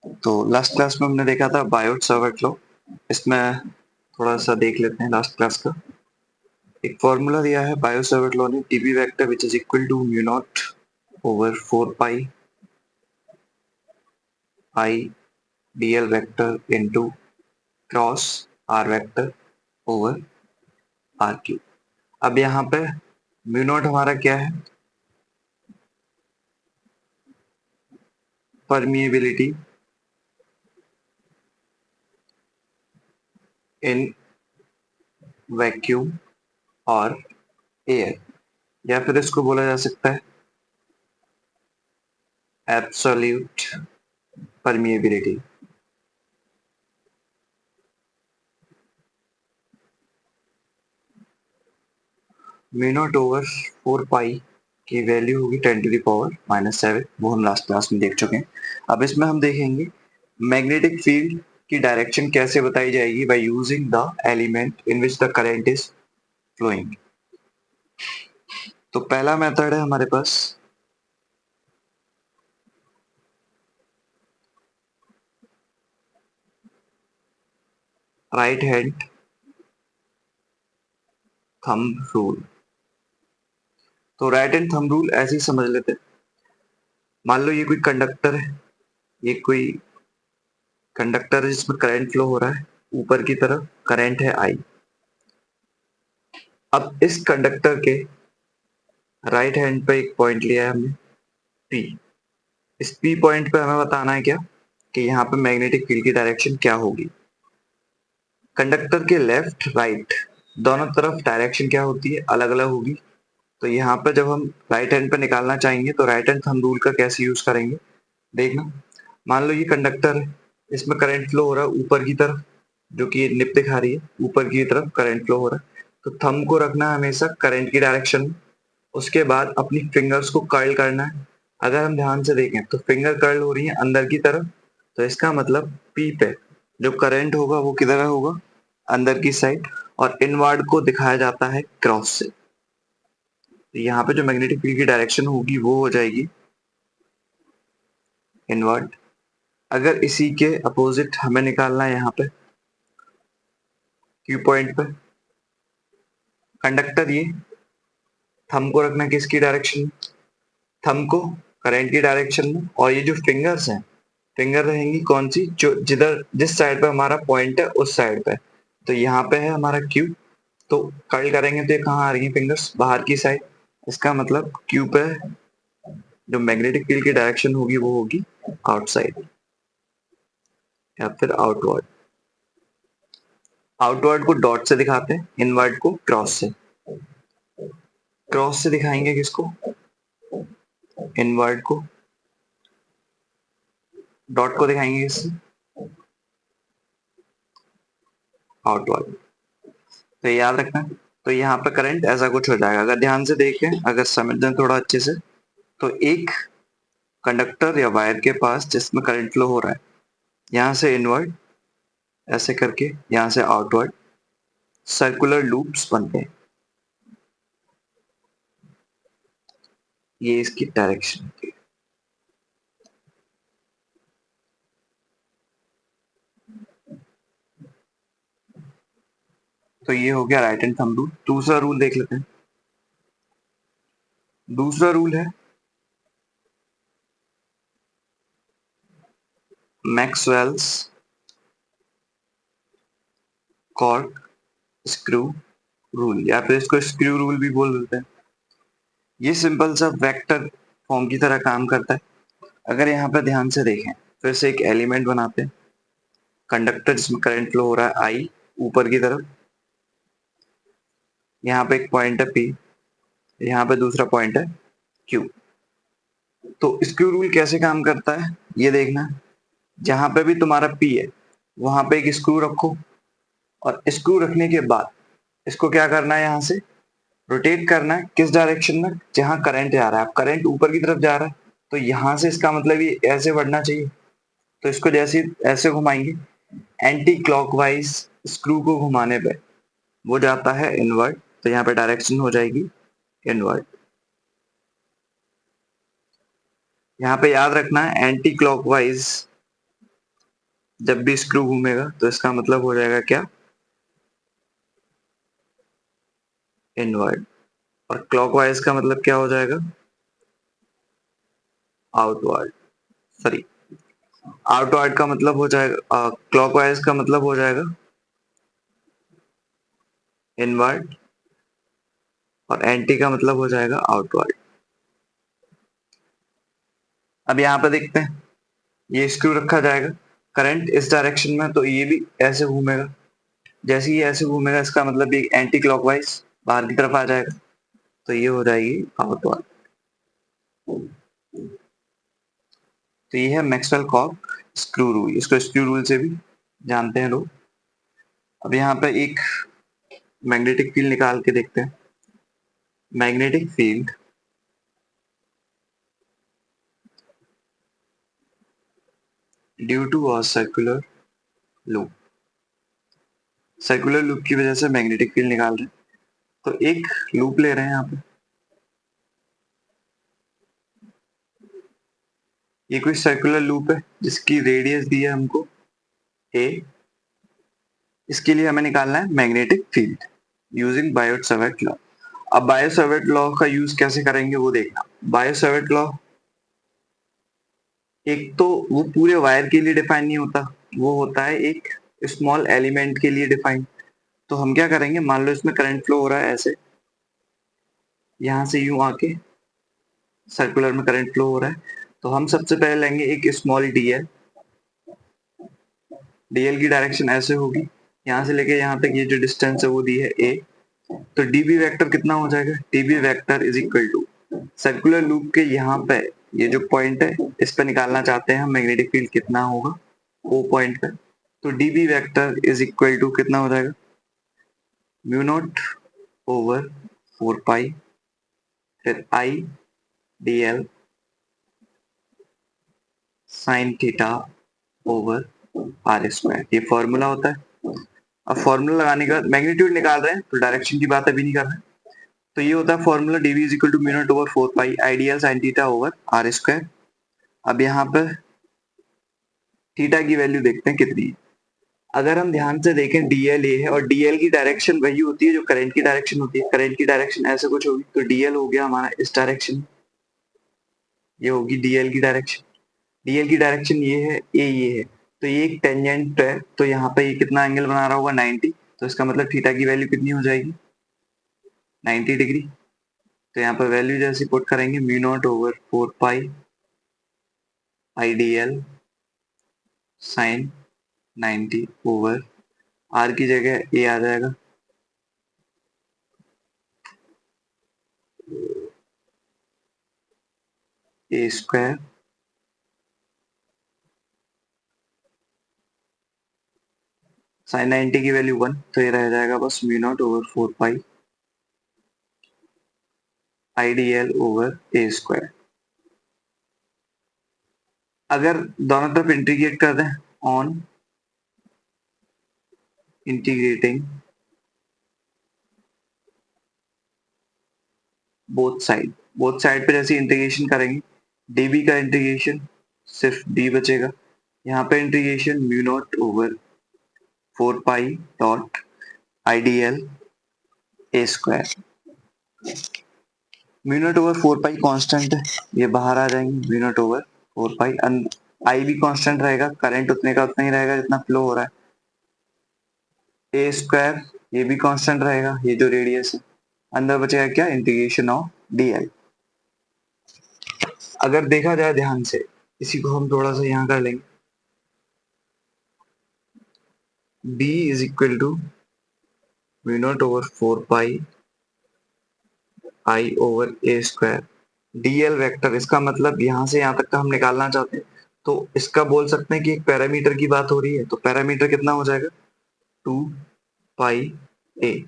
तो last class में हमने देखा था बायोट सावर्ट लॉ। इसमें थोड़ा सा देख लेते हैं लास्ट क्लास का। एक फॉर्मूला दिया है बायोट सावर्ट लॉ ने, dB vector which is equal to mu naught over 4 pi I dl vector into cross r vector over r cube. अब यहाँ पे म्यू नॉट हमारा क्या है? परमिएबिलिटी इन वैक्यूम और एयर, या फिर इसको बोला जा सकता है absolute permeability. Mu naught over 4 pi की वैल्यू होगी 10⁻⁻⁷, वो हम लास्ट क्लास में देख चुके हैं। अब इसमें हम देखेंगे मैग्नेटिक फील्ड की डायरेक्शन कैसे बताई जाएगी by using the element in which the current is flowing. तो पहला मेथड है हमारे पास राइट हैंड थंब रूल। तो राइट हैंड थंब रूल ऐसे ही समझ लेते हैं। मान लो ये कोई कंडक्टर है, ये कोई कंडक्टर है जिसमें करंट फ्लो हो रहा है, ऊपर की तरफ करंट है आई। अब इस कंडक्टर के राइट हैंड पे एक पॉइंट लिया है हमने पी। इस पी पॉइंट पे हमें बताना है क्या कि यहाँ पे मैग्नेटिक फील्ड की डायरेक्शन क्या होगी। कंडक्टर के लेफ्ट राइट दोनों तरफ डायरेक्शन क्या होती है? अलग अलग होगी। तो यहाँ पे जब हम राइट हैंड पे निकालना चाहेंगे तो राइट हैंड थंब रूल का कैसे यूज करेंगे देखना। मान लो ये कंडक्टर है, इसमें करंट फ्लो हो रहा है ऊपर की तरफ, जो कि निप दिखा रही है, ऊपर की तरफ करंट फ्लो हो रहा है। तो थंब को रखना है हमेशा करंट की डायरेक्शन में। उसके बाद अपनी फिंगर्स को कर्ल करना है। अगर हम ध्यान से देखें तो फिंगर कर्ल हो रही है अंदर की तरफ, तो इसका मतलब पी पे जो करंट होगा वो किधर होगा? अंदर की साइड। और इनवर्ड को दिखाया जाता है क्रॉस से। तो यहाँ पे जो मैग्नेटिक फील्ड की डायरेक्शन होगी वो हो जाएगी इनवर्ड। अगर इसी के अपोजिट हमें निकालना है यहाँ पे क्यू पॉइंट पे, कंडक्टर ये, थंब को रखना किसकी डायरेक्शन में? थंब को करंट की डायरेक्शन में। और ये जो फिंगर्स हैं, फिंगर रहेंगी कौन सी? जो जिधर जिस साइड पे हमारा पॉइंट है उस साइड पे। तो यहाँ पे है हमारा क्यू, तो कर्ल करेंगे तो ये कहाँ आ रही है फिंगर्स? बाहर की साइड। इसका मतलब क्यू पे जो मैग्नेटिक फील्ड की डायरेक्शन होगी वो होगी आउटसाइड या फिर आउटवर्ड। आउटवर्ड को डॉट से दिखाते हैं, इनवर्ड को क्रॉस से। क्रॉस से दिखाएंगे किसको? इनवर्ड को। डॉट को दिखाएंगे किससे? आउटवर्ड। तो याद रखना। तो यहाँ पे करंट ऐसा कुछ हो जाएगा। अगर ध्यान से देखें, अगर समझें थोड़ा अच्छे से, तो एक कंडक्टर या वायर के पास जिसमें करंट फ्लो हो रहा है, यहाँ से इनवर्ड ऐसे करके, यहाँ से आउटवर्ड सर्कुलर लूप्स बनते हैं। ये इसकी डायरेक्शन होती है। तो ये हो गया राइट हैंड थंब रूल। दूसरा रूल देख लेते हैं। दूसरा रूल है मैक्सवेल्स कॉर्क स्क्रू रूल, या फिर इसको स्क्रू रूल भी बोल देते हैं। ये सिंपल सा वेक्टर फॉर्म की तरह काम करता है। अगर यहाँ पे ध्यान से देखें, फिर से एक एलिमेंट बनाते हैं, कंडक्टर जिसमें करंट फ्लो हो रहा है आई ऊपर की तरफ। यहाँ पे एक पॉइंट है पी, यहाँ पे दूसरा पॉइंट है क्यू। तो स्क्रू रूल कैसे काम करता है ये देखना। जहां पे भी तुम्हारा पी है वहां पे एक स्क्रू रखो, और स्क्रू रखने के बाद इसको क्या करना है? यहाँ से रोटेट करना है। किस डायरेक्शन में? जहां करंट जा रहा है। अब करंट ऊपर की तरफ जा रहा है, तो यहाँ से इसका मतलब ये ऐसे बढ़ना चाहिए। तो इसको जैसे ऐसे घुमाएंगे एंटी क्लॉकवाइज, स्क्रू को घुमाने पे वो जाता है इनवर्ड। तो यहाँ पे डायरेक्शन हो जाएगी इनवर्ड। यहाँ पे याद रखना है एंटी क्लॉकवाइज जब भी स्क्रू घूमेगा तो इसका मतलब हो जाएगा क्या, इनवर्ड। और क्लॉकवाइज का मतलब क्या हो जाएगा, आउटवर्ड। सॉरी, आउटवर्ड का मतलब हो जाएगा, क्लॉकवाइज का मतलब हो जाएगा इनवर्ड, और एंटी का मतलब हो जाएगा आउटवर्ड। अब यहाँ पे देखते हैं, ये स्क्रू रखा जाएगा, करंट इस डायरेक्शन में, तो ये भी ऐसे घूमेगा। जैसे ही ऐसे घूमेगा इसका मतलब ये एंटी क्लॉकवाइज बाहर की तरफ आ जाएगा, तो ये हो जाएगी आउटवर्ड। तो ये है मैक्सवेल कॉर्क स्क्रू रूल, इसको स्क्रू रूल से भी जानते हैं लोग। अब यहाँ पे एक मैग्नेटिक फील्ड निकाल के देखते हैं। Magnetic field due to a circular loop, circular loop की वजह से मैग्नेटिक फील्ड निकाल रहे हैं। तो एक लूप ले रहे हैं यहाँ पे, ये कोई सर्कुलर लूप है जिसकी रेडियस दी है हमको a। इसके लिए हमें निकालना है magnetic field using Biot Savart law. अब बायोट सावर्ट लॉ का यूज कैसे करेंगे वो देखना। बायोट सावर्ट लॉ एक तो वो पूरे वायर के लिए डिफाइन नहीं होता, वो होता है एक स्मॉल एलिमेंट के लिए डिफाइन। तो हम क्या करेंगे, मान लो इसमें करंट फ्लो हो रहा है ऐसे, यहां से यूं आके सर्कुलर में करंट फ्लो हो रहा है, तो हम सबसे पहले लेंगे एक स्मॉल डीएल। डीएल की डायरेक्शन ऐसे होगी, यहाँ से लेके यहाँ तक ये जो डिस्टेंस है वो दी है ए। तो डीबी वेक्टर कितना हो जाएगा, dB vector is equal to circular loop के यहाँ पे ये जो पॉइंट है इस पे निकालना चाहते हैं हम मैग्नेटिक फील्ड कितना होगा ओ पॉइंट पे। तो dB vector is equal to कितना हो जाएगा, म्यू नॉट ओवर 4 पाई, फिर I d l sine theta over r square, ये फॉर्मूला होता है। अब फॉर्मूला लगाने के बाद मैग्नीट्यूड निकाल रहे हैं तो डायरेक्शन की बात अभी नहीं कर रहे हैं। तो ये होता है formula dV is equal to mu naught over 4 pi I dl sine theta over r square. अब यहाँ पे थीटा की वैल्यू देखते हैं कितनी है। अगर हम ध्यान से देखें डीएल ए है और डीएल की डायरेक्शन वही होती है जो करंट की डायरेक्शन होती है। करंट की डायरेक्शन ऐसे कुछ होगी, तो डीएल हो गया हमारा इस डायरेक्शन, ये होगी डीएल की डायरेक्शन। डीएल की डायरेक्शन ये है, ए ये है, तो ये एक टेंजेंट है, तो यहाँ पे ये कितना एंगल बना रहा होगा 90। तो इसका मतलब थीटा की वैल्यू कितनी हो जाएगी, 90 डिग्री। तो यहाँ पर वैल्यू जैसे पुट करेंगे mu naught over 4 pi I d l sine 90 over r की जगह ए आ जाएगा, ए स्क्वायर साइन 90 की वैल्यू 1, तो ये रह जाएगा बस mu naught over 4 pi I d L over a square. अगर दोनों तरफ इंटीग्रेट कर दें, ऑन इंटीग्रेटिंग बोथ साइड पे जैसे इंटीग्रेशन करेंगे, डीबी का इंटीग्रेशन सिर्फ डी बचेगा, यहाँ पे integration mu naught over 4 pi dot I d L A square. Mu naught over 4 pi constant है, ये बाहर आ जाएंगे, म्यू नॉट ओवर 4 पाई, आई भी कांस्टेंट रहेगा, करंट उतने का उतना ही रहेगा जितना फ्लो हो रहा है। ए स्क्वायर ये भी कांस्टेंट रहेगा, ये जो रेडियस है, अंदर बचेगा क्या, इंटीग्रेशन ऑफ डीएल। अगर देखा जाए ध्यान से, इसी को हम थोड़ा सा यहाँ कर लेंगे, b is equal to mu naught over 4 pi I over a square dl vector. इसका मतलब यहाँ से यहाँ तक का हम निकालना चाहते हैं, तो इसका बोल सकते हैं कि एक पैरामीटर की बात हो रही है, तो पैरामीटर कितना हो जाएगा, 2 पाई ए,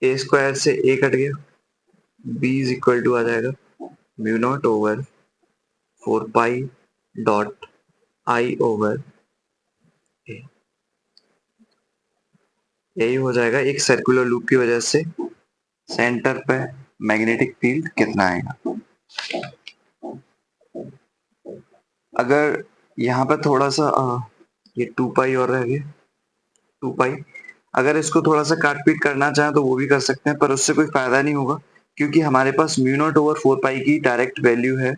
ए स्क्वायर से ए कट गया, b इज इक्वल टू आ जाएगा mu naught over 4 pi dot i over a. यही हो जाएगा एक सर्कुलर लूप की वजह से सेंटर पे मैग्नेटिक फील्ड कितना आएगा। अगर यहाँ पर थोड़ा सा ये 2 पाई और रह गया 2 पाई। अगर इसको थोड़ा सा काट पीट करना चाहें तो वो भी कर सकते हैं, पर उससे कोई फायदा नहीं होगा क्योंकि हमारे पास म्यू नॉट ओवर 4 पाई की डायरेक्ट वैल्यू है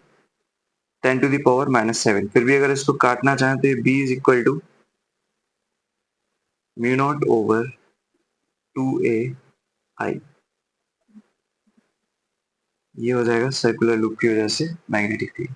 10 टू द पावर -7। फिर भी अगर इसको काटना चाहें तो ये b is equal to mu naught over 2a I, ये हो जाएगा सर्कुलर लूप की वजह से मैग्नेटिक फील्ड।